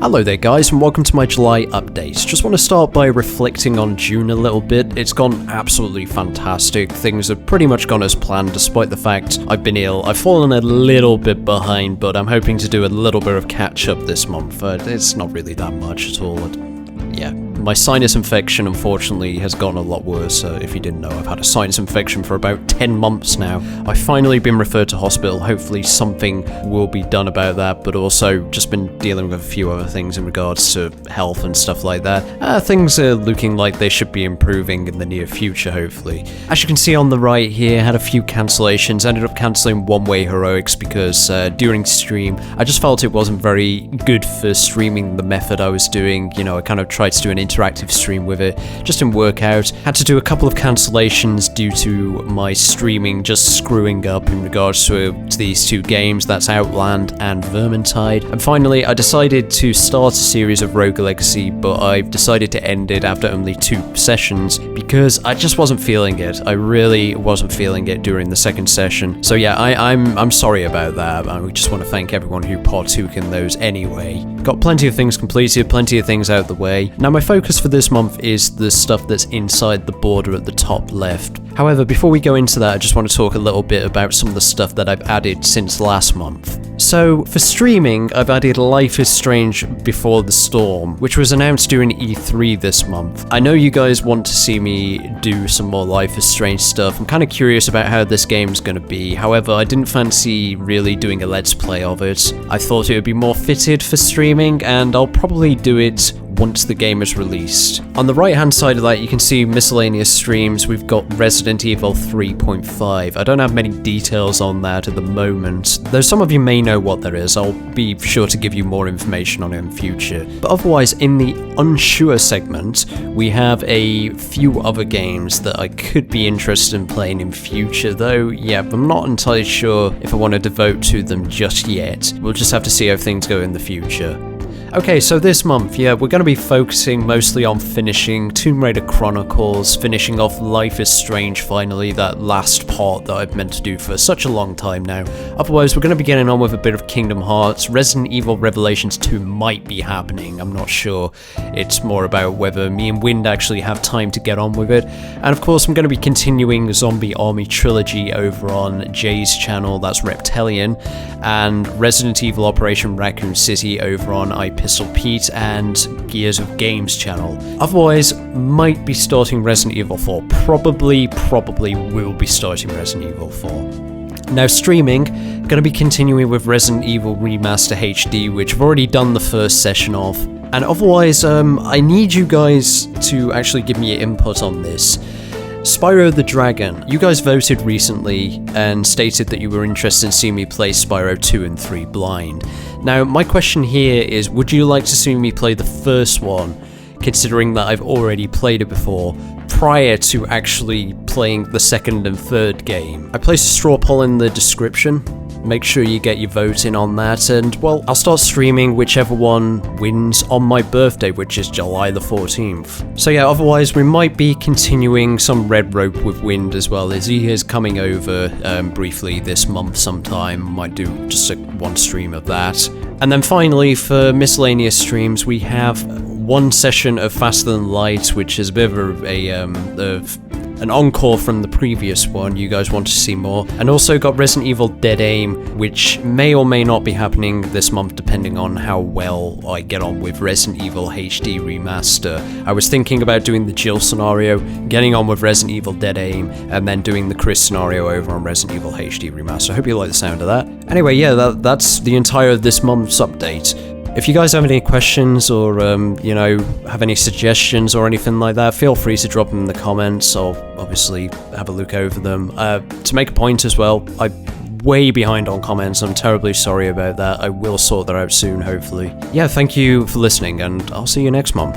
Hello there guys, and welcome to my July update. Just want to start by reflecting on June a little bit. It's gone absolutely fantastic. Things have pretty much gone as planned despite the fact I've been ill. I've fallen a little bit behind, but I'm hoping to do a little bit of catch up this month. It's not really that much at all. Yeah, my sinus infection unfortunately has gotten a lot worse. If you didn't know, I've had a sinus infection for about 10 months now. I've finally been referred to hospital. Hopefully something will be done about that, but also just been dealing with a few other things in regards to health and stuff like that. Things are looking like they should be improving in the near future, hopefully. As you can see on the right here, had a few cancellations. Ended up cancelling One Way Heroics because during stream, I just felt it wasn't very good for streaming the method I was doing. You know, I kind of tried to do an interactive stream with it, just didn't work out. Had to do a couple of cancellations due to my streaming just screwing up in regards to these two games, that's Outland and Vermintide. And finally, I decided to start a series of Rogue Legacy, but I've decided to end it after only 2 sessions because I just wasn't feeling it. I really wasn't feeling it during the second session. So yeah, I'm sorry about that. I just want to thank everyone who partook in those anyway. Got plenty of things completed, plenty of things out of the way. Now my focus for this month is the stuff that's inside the border at the top left. However, before we go into that, I just want to talk a little bit about some of the stuff that I've added since last month. So, for streaming, I've added Life is Strange Before the Storm, which was announced during E3 this month. I know you guys want to see me do some more Life is Strange stuff. I'm kind of curious about how this game's going to be. However, I didn't fancy really doing a Let's Play of it. I thought it would be more fitted for streaming, and I'll probably do it once the game is released. On the right hand side of that, you can see miscellaneous streams. We've got Resident Evil 3.5. I don't have many details on that at the moment, though some of you may know what there is. I'll be sure to give you more information on it in future. But otherwise, in the unsure segment, we have a few other games that I could be interested in playing in future, though, yeah, I'm not entirely sure if I want to devote to them just yet. We'll just have to see how things go in the future. Okay, so this month, yeah, we're going to be focusing mostly on finishing Tomb Raider Chronicles, finishing off Life is Strange finally, that last part that I've meant to do for such a long time now. Otherwise, we're going to be getting on with a bit of Kingdom Hearts. Resident Evil Revelations 2 might be happening, I'm not sure. It's more about whether me and Wind actually have time to get on with it. And of course, I'm going to be continuing Zombie Army Trilogy over on Jay's channel, that's Reptilian, and Resident Evil Operation Raccoon City over on Pistol Pete and Gears of Games channel. Otherwise, might be starting Resident Evil 4. Probably will be starting Resident Evil 4. Now streaming, gonna be continuing with Resident Evil Remaster HD, which I've already done the first session of. And otherwise, I need you guys to actually give me your input on this. Spyro the Dragon. You guys voted recently and stated that you were interested in seeing me play Spyro 2 and 3 blind. Now, my question here is, would you like to see me play the first one, considering that I've already played it before, prior to actually playing the second and third game? I placed a straw poll in the description. Make sure you get your vote in on that, and well, I'll start streaming whichever one wins on my birthday, which is July the 14th. So yeah, otherwise we might be continuing some Red Rope with Wind as well, as he is coming over briefly this month sometime. Might do just one stream of that. And then finally, for miscellaneous streams, we have one session of Faster Than Light, which is a bit of an encore from the previous one. You guys want to see more. And also got Resident Evil Dead Aim, which may or may not be happening this month depending on how well I get on with Resident Evil HD Remaster. I was thinking about doing the Jill scenario, getting on with Resident Evil Dead Aim, and then doing the Chris scenario over on Resident Evil HD Remaster. I hope you like the sound of that. Anyway, yeah, that's the entire of this month's update. If you guys have any questions or, you know, have any suggestions or anything like that, feel free to drop them in the comments. I'll obviously have a look over them. To make a point as well, I'm way behind on comments. I'm terribly sorry about that. I will sort that out soon, hopefully. Yeah, thank you for listening, and I'll see you next month.